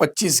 25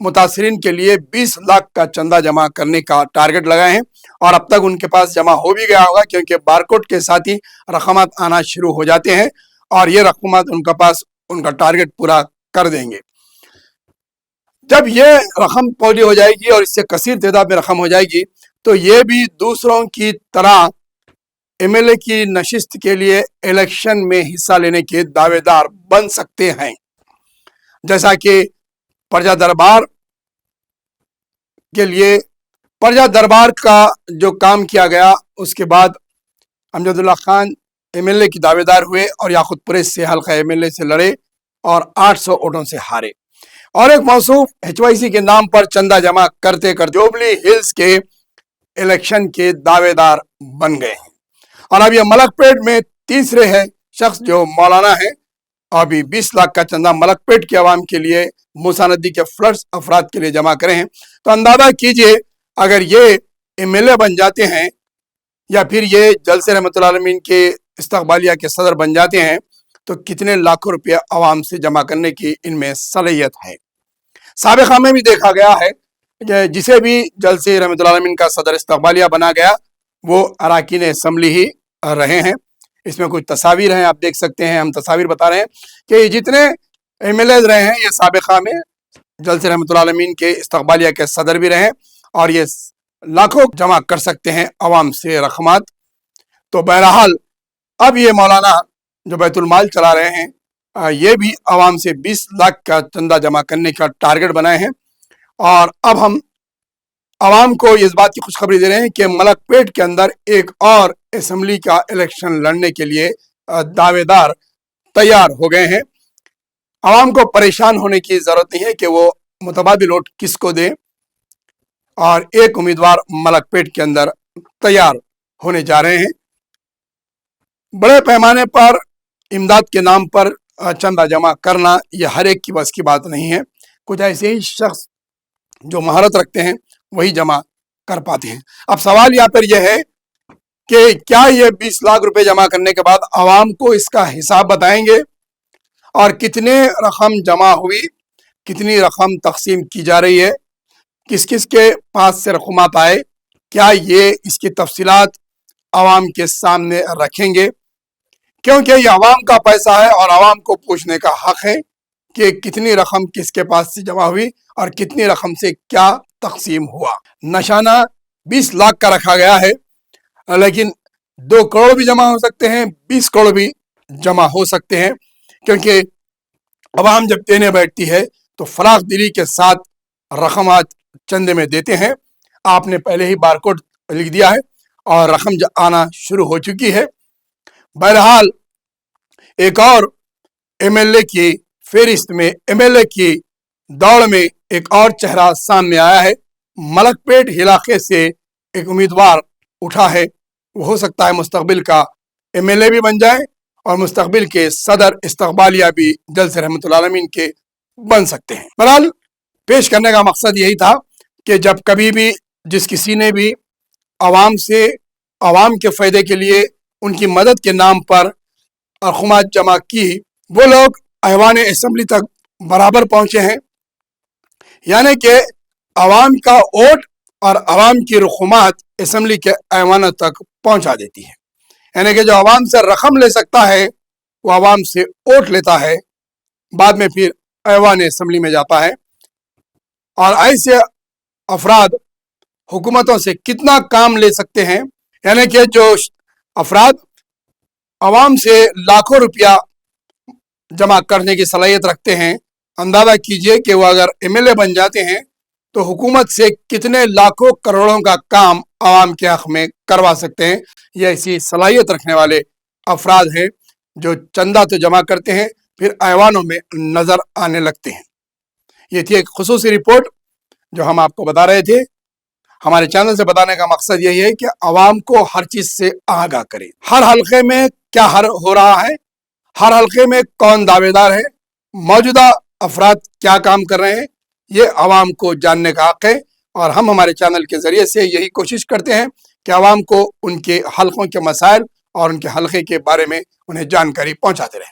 متاثرین کے لیے 20 لاکھ کا چندہ جمع کرنے کا ٹارگٹ لگائے ہیں، اور اب تک ان کے پاس جمع ہو بھی گیا ہوگا، کیونکہ بارکوڈ کے ساتھ ہی رقمات آنا شروع ہو جاتے ہیں اور یہ رقمات ان کے پاس ان کا ٹارگٹ پورا کر دیں گے۔ جب یہ رقم پوری ہو جائے گی اور اس سے کثیر تعداد میں رقم ہو جائے گی تو یہ بھی دوسروں کی طرح ایم ایل اے کی نشست کے لیے الیکشن میں حصہ لینے کے دعوے دار بن سکتے ہیں، جیسا کہ پرجا دربار کے لیے پرجا دربار کا جو کام کیا گیا، اس کے بعد امجد اللہ خان ایم ایل اے کی دعوے دار ہوئے اور یاقوت پریس سے حلقہ ایم ایل اے سے لڑے اور 800 ووٹوں سے ہارے، اور ایک موصوف HYC کے نام پر چندہ جمع کرتے کرتے جوبلی ہلز کے الیکشن کے دعوے دار بن گئے ہیں۔ اور اب یہ ملک پیٹ میں تیسرے ہے شخص جو مولانا ہے، ابھی 20 لاکھ کا چندہ ملک پیٹ کے عوام کے لیے موسیٰ ندی کے فلڈز افراد کے لیے جمع کرے ہیں۔ تو اندازہ کیجئے اگر یہ ایم ایل اے بن جاتے ہیں یا پھر یہ جلسے رحمت اللہ علیہ کے استقبالیہ کے صدر بن جاتے ہیں تو کتنے لاکھوں روپیہ عوام سے جمع کرنے کی ان میں صلاحیت ہے۔ سابقہ میں بھی دیکھا گیا ہے کہ جسے بھی جلسے رحمت اللہ علیہ کا صدر استقبالیہ بنا گیا وہ اراکین اسمبلی ہی رہے ہیں۔ اس میں کچھ تصاویر ہیں، آپ دیکھ سکتے ہیں، ہم تصاویر بتا رہے ہیں کہ یہ جتنے ایم ایل اے رہے ہیں یہ سابقہ میں جلسے رحمت اللہ علیہ کے استقبالیہ کے صدر بھی رہے اور یہ لاکھوں جمع کر سکتے ہیں عوام سے رقمات۔ تو بہرحال اب یہ مولانا جو بیت المال چلا رہے ہیں یہ بھی عوام سے 20 لاکھ کا چندہ جمع کرنے کا ٹارگٹ بنائے ہیں، اور اب ہم عوام کو اس بات کی خوشخبری دے رہے ہیں کہ ملک پیٹ کے اندر ایک اور اسمبلی کا الیکشن لڑنے کے لیے دعوے دار تیار ہو گئے ہیں۔ عوام کو پریشان ہونے کی ضرورت نہیں ہے کہ وہ متبادل ووٹ کس کو دیں، اور ایک امیدوار ملک پیٹ کے اندر تیار ہونے جا رہے ہیں۔ بڑے پیمانے پر امداد کے نام پر چندہ جمع کرنا یہ ہر ایک کی بس کی بات نہیں ہے، کچھ ایسے ہی شخص جو مہارت رکھتے ہیں وہی جمع کر پاتے ہیں۔ اب سوال یہاں پر یہ ہے کہ کیا یہ 20 لاکھ روپے جمع کرنے کے بعد عوام کو اس کا حساب بتائیں گے، اور کتنے رقم جمع ہوئی، کتنی رقم تقسیم کی جا رہی ہے، کس کس کے پاس سے رقومات آئے، کیا یہ اس کی تفصیلات عوام کے سامنے رکھیں گے؟ کیونکہ یہ عوام کا پیسہ ہے اور عوام کو پوچھنے کا حق ہے کہ کتنی رقم کس کے پاس سے جمع ہوئی اور کتنی رقم سے کیا تقسیم ہوا۔ نشانہ 20 لاکھ کا رکھا گیا ہے، لیکن 2 کروڑ بھی جمع ہو سکتے ہیں، 20 کروڑ بھی جمع ہو سکتے ہیں، کیونکہ عوام جب دینے بیٹھتی ہے تو فراخ دلی کے ساتھ رقمات چندے میں دیتے ہیں۔ آپ نے پہلے ہی بارکوڈ لکھ دیا ہے اور رقم آنا شروع ہو چکی ہے۔ بہرحال ایک اور ایم ایل اے کی فہرست میں، ایم ایل اے کی دوڑ میں ایک اور چہرہ سامنے آیا ہے۔ ملک پیٹ علاقے سے ایک امیدوار اٹھا ہے، وہ ہو سکتا ہے مستقبل کا ایم ایل اے بھی بن جائے اور مستقبل کے صدر استقبالیہ بھی جلسے رحمت اللہ علیہ کے بن سکتے ہیں۔ بہرحال پیش کرنے کا مقصد یہی تھا کہ جب کبھی بھی جس کسی نے بھی عوام سے عوام کے فائدے کے لیے ان کی مدد کے نام پر رقومات جمع کی، وہ لوگ ایوان اسمبلی تک برابر پہنچے ہیں، یعنی کہ عوام کا ووٹ اور عوام کی رقومات اسمبلی کے ایوانوں تک پہنچا دیتی ہے۔ یعنی کہ جو عوام سے رقم لے سکتا ہے وہ عوام سے ووٹ لیتا ہے، بعد میں پھر ایوان اسمبلی میں جاتا ہے، اور ایسے افراد حکومتوں سے کتنا کام لے سکتے ہیں، یعنی کہ جو افراد عوام سے لاکھوں روپیہ جمع کرنے کی صلاحیت رکھتے ہیں، اندازہ کیجئے کہ وہ اگر ایم ایل اے بن جاتے ہیں تو حکومت سے کتنے لاکھوں کروڑوں کا کام عوام کے حق میں کروا سکتے ہیں۔ یہ ایسی صلاحیت رکھنے والے افراد ہیں جو چندہ تو جمع کرتے ہیں پھر ایوانوں میں نظر آنے لگتے ہیں۔ یہ تھی ایک خصوصی رپورٹ جو ہم آپ کو بتا رہے تھے۔ ہمارے چینل سے بتانے کا مقصد یہی ہے کہ عوام کو ہر چیز سے آگاہ کریں، ہر حلقے میں کیا ہو رہا ہے، ہر حلقے میں کون دعوے دار ہے، موجودہ افراد کیا کام کر رہے ہیں، یہ عوام کو جاننے کا حق ہے، اور ہم ہمارے چینل کے ذریعے سے یہی کوشش کرتے ہیں کہ عوام کو ان کے حلقوں کے مسائل اور ان کے حلقے کے بارے میں انہیں جانکاری پہنچاتے رہیں۔